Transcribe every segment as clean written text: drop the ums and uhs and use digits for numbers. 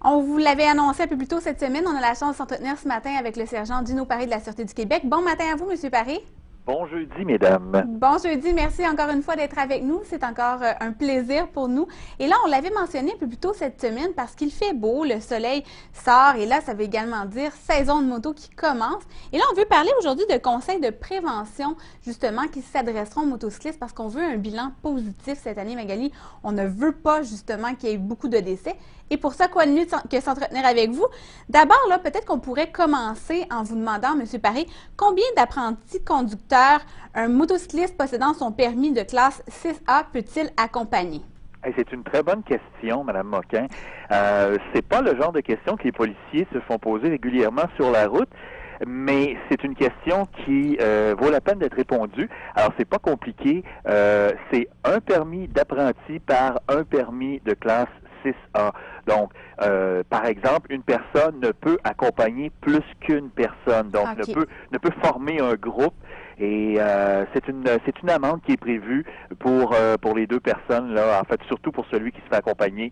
On vous l'avait annoncé un peu plus tôt cette semaine. On a la chance de s'entretenir ce matin avec le sergent Dino Paré de la Sûreté du Québec. Bon matin à vous, M. Paré. Bon jeudi, mesdames. Bon jeudi, merci encore une fois d'être avec nous. C'est encore un plaisir pour nous. Et là, on l'avait mentionné un peu plus tôt cette semaine parce qu'il fait beau, le soleil sort et là, ça veut également dire saison de moto qui commence. Et là, on veut parler aujourd'hui de conseils de prévention, justement, qui s'adresseront aux motocyclistes parce qu'on veut un bilan positif cette année, Magali. On ne veut pas, justement, qu'il y ait beaucoup de décès. Et pour ça, quoi de mieux que s'entretenir avec vous? D'abord, là, peut-être qu'on pourrait commencer en vous demandant, M. Paré, combien d'apprentis conducteurs un motocycliste possédant son permis de classe 6A peut-il accompagner? C'est une très bonne question, Mme Moquin. C'est pas le genre de question que les policiers se font poser régulièrement sur la route, mais c'est une question qui vaut la peine d'être répondue. Alors, c'est pas compliqué. C'est un permis d'apprenti par un permis de classe 6A. Donc, par exemple, une personne ne peut accompagner plus qu'une personne, donc ne peut former un groupe. Et c'est une amende qui est prévue pour les deux personnes là. En fait, surtout pour celui qui se fait accompagner,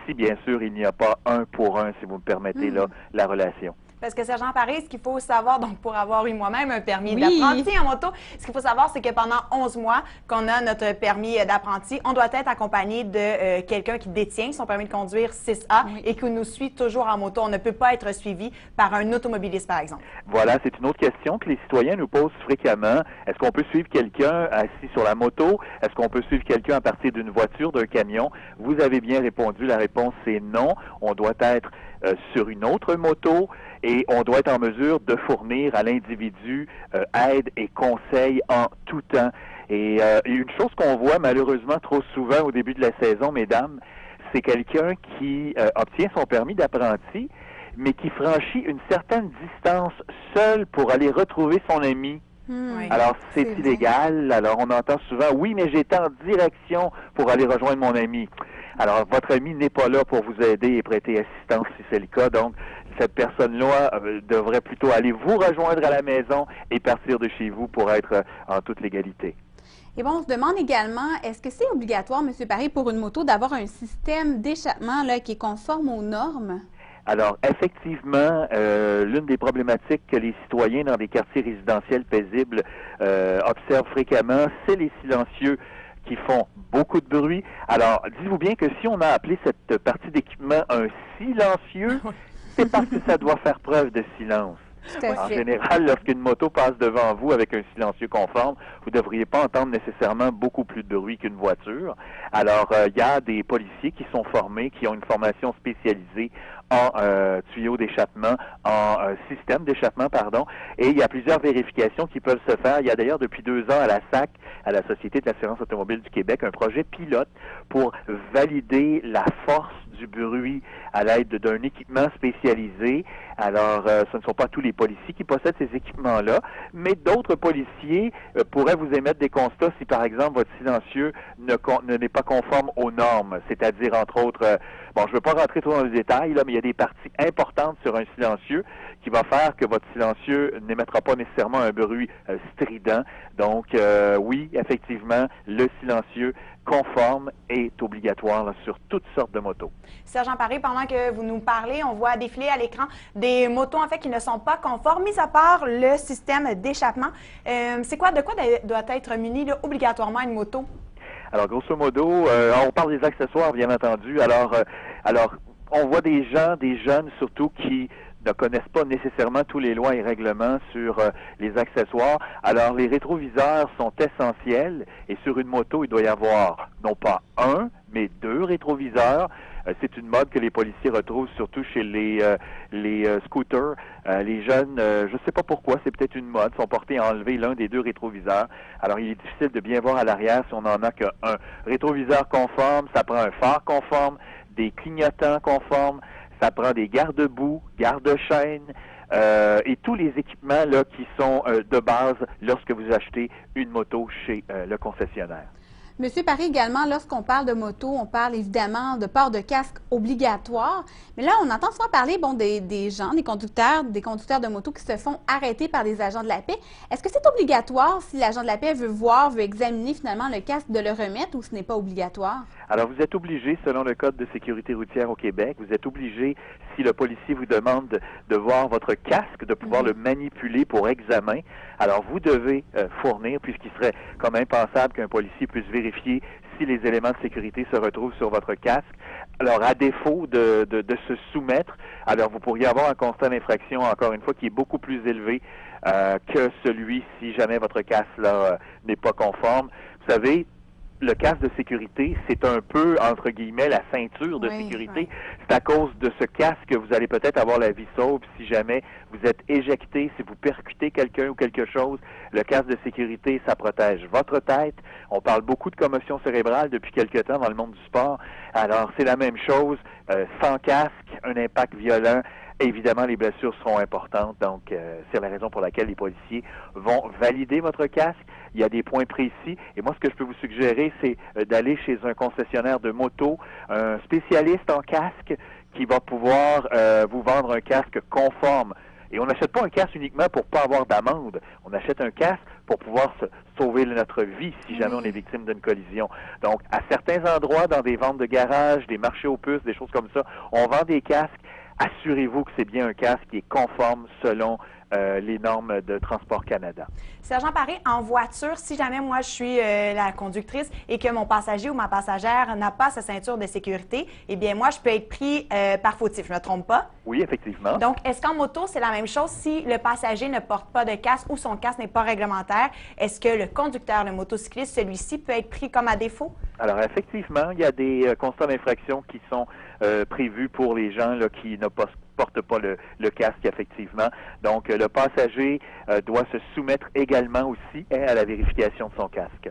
si bien sûr il n'y a pas un pour un, si vous me permettez là la relation. Parce que, Sergent Paré, ce qu'il faut savoir, donc pour avoir eu moi-même un permis d'apprenti en moto, ce qu'il faut savoir, c'est que pendant 11 mois qu'on a notre permis d'apprenti, on doit être accompagné de quelqu'un qui détient son permis de conduire 6A et qui nous suit toujours en moto. On ne peut pas être suivi par un automobiliste, par exemple. Voilà, c'est une autre question que les citoyens nous posent fréquemment. Est-ce qu'on peut suivre quelqu'un assis sur la moto? Est-ce qu'on peut suivre quelqu'un à partir d'une voiture, d'un camion? Vous avez bien répondu, la réponse c'est non. On doit être sur une autre moto et on doit être en mesure de fournir à l'individu aide et conseils en tout temps. Et une chose qu'on voit malheureusement trop souvent au début de la saison, mesdames, c'est quelqu'un qui obtient son permis d'apprenti, mais qui franchit une certaine distance seul pour aller retrouver son ami. Alors, c'est illégal. Alors, on entend souvent, oui, mais j'étais en direction pour aller rejoindre mon ami. Alors, votre ami n'est pas là pour vous aider et prêter assistance si c'est le cas. Donc, cette personne-là devrait plutôt aller vous rejoindre à la maison et partir de chez vous pour être en toute légalité. Et bon, on se demande également, est-ce que c'est obligatoire, M. Paré, pour une moto d'avoir un système d'échappement qui est conforme aux normes? Alors, effectivement, l'une des problématiques que les citoyens dans des quartiers résidentiels paisibles observent fréquemment, c'est les silencieux qui font beaucoup de bruit. Alors, dites-vous bien que si on a appelé cette partie d'équipement un silencieux, c'est parce que ça doit faire preuve de silence. En général, lorsqu'une moto passe devant vous avec un silencieux conforme, vous ne devriez pas entendre nécessairement beaucoup plus de bruit qu'une voiture. Alors, il y a des policiers qui sont formés, qui ont une formation spécialisée en tuyaux d'échappement, en système d'échappement, pardon, et il y a plusieurs vérifications qui peuvent se faire. Il y a d'ailleurs depuis 2 ans à la SAC, à la Société de l'assurance automobile du Québec, un projet pilote pour valider la force du bruit à l'aide d'un équipement spécialisé. Alors, ce ne sont pas tous les policiers qui possèdent ces équipements-là, mais d'autres policiers pourraient vous émettre des constats si, par exemple, votre silencieux n'est pas conforme aux normes, c'est-à-dire, entre autres, bon, je ne veux pas rentrer trop dans les détails, là, mais il y a des parties importantes sur un silencieux qui va faire que votre silencieux n'émettra pas nécessairement un bruit strident. Donc, oui, effectivement, le silencieux conforme est obligatoire là, sur toutes sortes de motos. Sergent Paré, pendant que vous nous parlez, on voit défiler à l'écran des motos en fait qui ne sont pas conformes, mis à part le système d'échappement. De quoi doit être munie là, obligatoirement une moto? Alors, grosso modo, on parle des accessoires, bien entendu. Alors, on voit des jeunes surtout, qui ne connaissent pas nécessairement tous les lois et règlements sur les accessoires. Alors, les rétroviseurs sont essentiels et sur une moto, il doit y avoir non pas un, mais 2 rétroviseurs. C'est une mode que les policiers retrouvent surtout chez les scooters. Les jeunes, je ne sais pas pourquoi, c'est peut-être une mode, sont portés à enlever l'un des 2 rétroviseurs. Alors, il est difficile de bien voir à l'arrière si on n'en a qu'un. Rétroviseur conforme, ça prend un phare conforme, des clignotants conformes, ça prend des garde-boue, garde-chaînes et tous les équipements là qui sont de base lorsque vous achetez une moto chez le concessionnaire. Monsieur Paré, également, lorsqu'on parle de moto, on parle évidemment de port de casque obligatoire. Mais là, on entend souvent parler des gens, des conducteurs de moto qui se font arrêter par des agents de la paix. Est-ce que c'est obligatoire si l'agent de la paix veut examiner finalement le casque de le remettre ou ce n'est pas obligatoire? Alors, vous êtes obligé, selon le Code de sécurité routière au Québec, vous êtes obligé, si le policier vous demande de voir votre casque, de pouvoir le manipuler pour examen. Alors, vous devez fournir, puisqu'il serait comme impensable qu'un policier puisse vérifier si les éléments de sécurité se retrouvent sur votre casque. Alors, à défaut de se soumettre, alors vous pourriez avoir un constat d'infraction, encore une fois, qui est beaucoup plus élevé que celui si jamais votre casque là n'est pas conforme. Vous savez, le casque de sécurité, c'est un peu, entre guillemets, la ceinture de sécurité. Oui. C'est à cause de ce casque que vous allez peut-être avoir la vie sauve si jamais vous êtes éjecté, si vous percutez quelqu'un ou quelque chose. Le casque de sécurité, ça protège votre tête. On parle beaucoup de commotion cérébrale depuis quelque temps dans le monde du sport. Alors, c'est la même chose. Sans casque, un impact violent, évidemment, les blessures seront importantes, donc c'est la raison pour laquelle les policiers vont valider votre casque. Il y a des points précis, et moi, ce que je peux vous suggérer, c'est d'aller chez un concessionnaire de moto, un spécialiste en casque qui va pouvoir vous vendre un casque conforme. Et on n'achète pas un casque uniquement pour pas avoir d'amende. On achète un casque pour pouvoir sauver notre vie si jamais on est victime d'une collision. Donc, à certains endroits, dans des ventes de garage, des marchés aux puces, des choses comme ça, on vend des casques. Assurez-vous que c'est bien un casque qui est conforme selon les normes de Transport Canada. Sergent Paré, en voiture, si jamais moi je suis la conductrice et que mon passager ou ma passagère n'a pas sa ceinture de sécurité, eh bien moi je peux être pris par fautif, je ne me trompe pas? Oui, effectivement. Donc, est-ce qu'en moto, c'est la même chose si le passager ne porte pas de casque ou son casque n'est pas réglementaire? Est-ce que le conducteur, le motocycliste, celui-ci peut être pris comme à défaut? Alors, effectivement, il y a des constats d'infraction qui sont prévus pour les gens là, qui ne portent pas le casque, effectivement. Donc, le passager doit se soumettre également aussi à la vérification de son casque.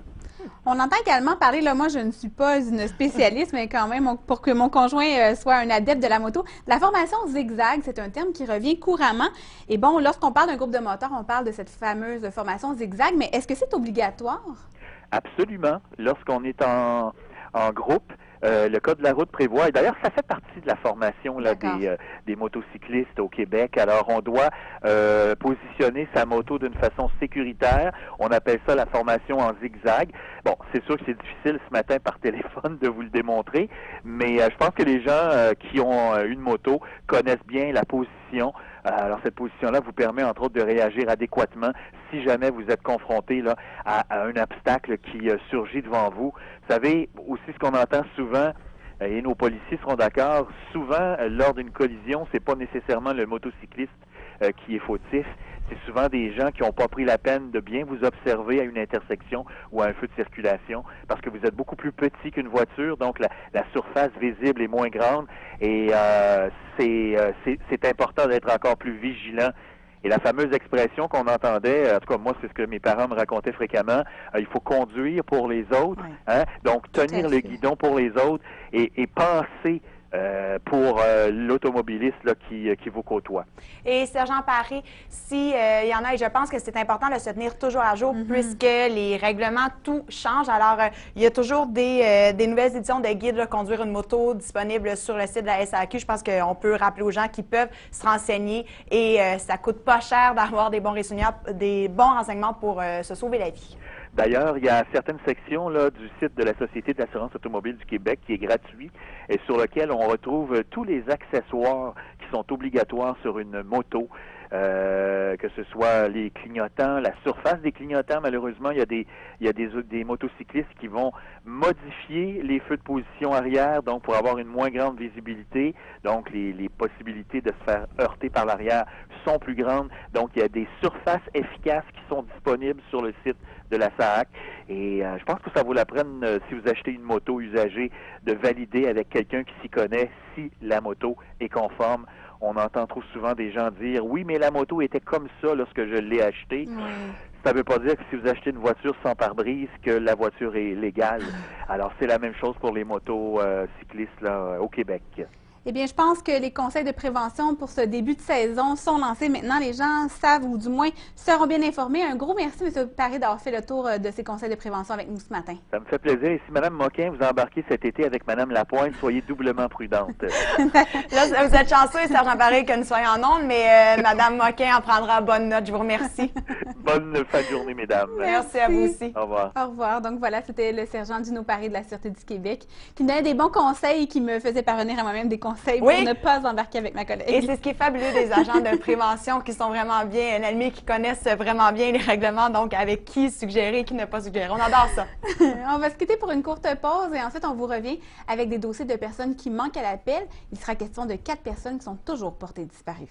On entend également parler, là, moi je ne suis pas une spécialiste, mais quand même, pour que mon conjoint soit un adepte de la moto, la formation zigzag, c'est un terme qui revient couramment. Et bon, lorsqu'on parle d'un groupe de moteurs, on parle de cette fameuse formation zigzag, mais est-ce que c'est obligatoire? Absolument. Lorsqu'on est en groupe, le Code de la route prévoit, et d'ailleurs, ça fait partie de la formation là, des motocyclistes au Québec. Alors, on doit positionner sa moto d'une façon sécuritaire. On appelle ça la formation en zigzag. Bon, c'est sûr que c'est difficile ce matin par téléphone de vous le démontrer, mais je pense que les gens qui ont une moto connaissent bien la position. Alors, cette position-là vous permet, entre autres, de réagir adéquatement si jamais vous êtes confronté là, à un obstacle qui surgit devant vous. Vous savez, aussi ce qu'on entend souvent, et nos policiers seront d'accord, souvent, lors d'une collision, c'est pas nécessairement le motocycliste qui est fautif. C'est souvent des gens qui n'ont pas pris la peine de bien vous observer à une intersection ou à un feu de circulation parce que vous êtes beaucoup plus petit qu'une voiture, donc la surface visible est moins grande et c'est important d'être encore plus vigilant. Et la fameuse expression qu'on entendait, en tout cas moi c'est ce que mes parents me racontaient fréquemment, il faut conduire pour les autres, hein? Donc tenir le guidon pour les autres et penser pour l'automobiliste là, qui vous côtoie. Et Sergent Paré, si il y en a, et je pense que c'est important de se tenir toujours à jour puisque les règlements, tout change. Alors, il y a toujours des nouvelles éditions de guides de conduire une moto disponibles sur le site de la SAQ. Je pense qu'on peut rappeler aux gens qui peuvent se renseigner et ça coûte pas cher d'avoir des bons renseignements pour se sauver la vie. D'ailleurs, il y a certaines sections là, du site de la Société d'assurance automobile du Québec qui est gratuit et sur lequel on retrouve tous les accessoires qui sont obligatoires sur une moto, que ce soit les clignotants, la surface des clignotants. Malheureusement, il y a des motocyclistes qui vont modifier les feux de position arrière, donc pour avoir une moins grande visibilité. Donc, les possibilités de se faire heurter par l'arrière sont plus grandes. Donc, il y a des surfaces efficaces qui sont disponibles sur le site de la SAAC. Et je pense que ça vaut la peine, si vous achetez une moto usagée, de valider avec quelqu'un qui s'y connaît si la moto est conforme. On entend trop souvent des gens dire « Oui, mais la moto était comme ça lorsque je l'ai achetée. » Ça ne veut pas dire que si vous achetez une voiture sans pare-brise, que la voiture est légale. Alors, c'est la même chose pour les motos cyclistes là, au Québec. Eh bien, je pense que les conseils de prévention pour ce début de saison sont lancés maintenant. Les gens savent ou du moins seront bien informés. Un gros merci, M. Paré, d'avoir fait le tour de ces conseils de prévention avec nous ce matin. Ça me fait plaisir. Et si Mme Moquin vous embarquez cet été avec Mme Lapointe, soyez doublement prudente. Là, vous êtes chanceux, Sergent Paré, que nous soyons en ondes, mais Mme Moquin en prendra bonne note. Je vous remercie. Bonne fin de journée, mesdames. Merci à vous aussi. Au revoir. Au revoir. Donc voilà, c'était le sergent Dino Paré de la Sûreté du Québec qui me donnait des bons conseils et qui me faisait parvenir à moi-même des conseils pour ne pas embarquer avec ma collègue. Et c'est ce qui est fabuleux des agents de prévention qui sont vraiment bien ennemis, qui connaissent vraiment bien les règlements, donc avec qui suggérer et qui ne pas suggérer. On adore ça. On va se quitter pour une courte pause et ensuite on vous revient avec des dossiers de personnes qui manquent à l'appel. Il sera question de 4 personnes qui sont toujours portées disparues.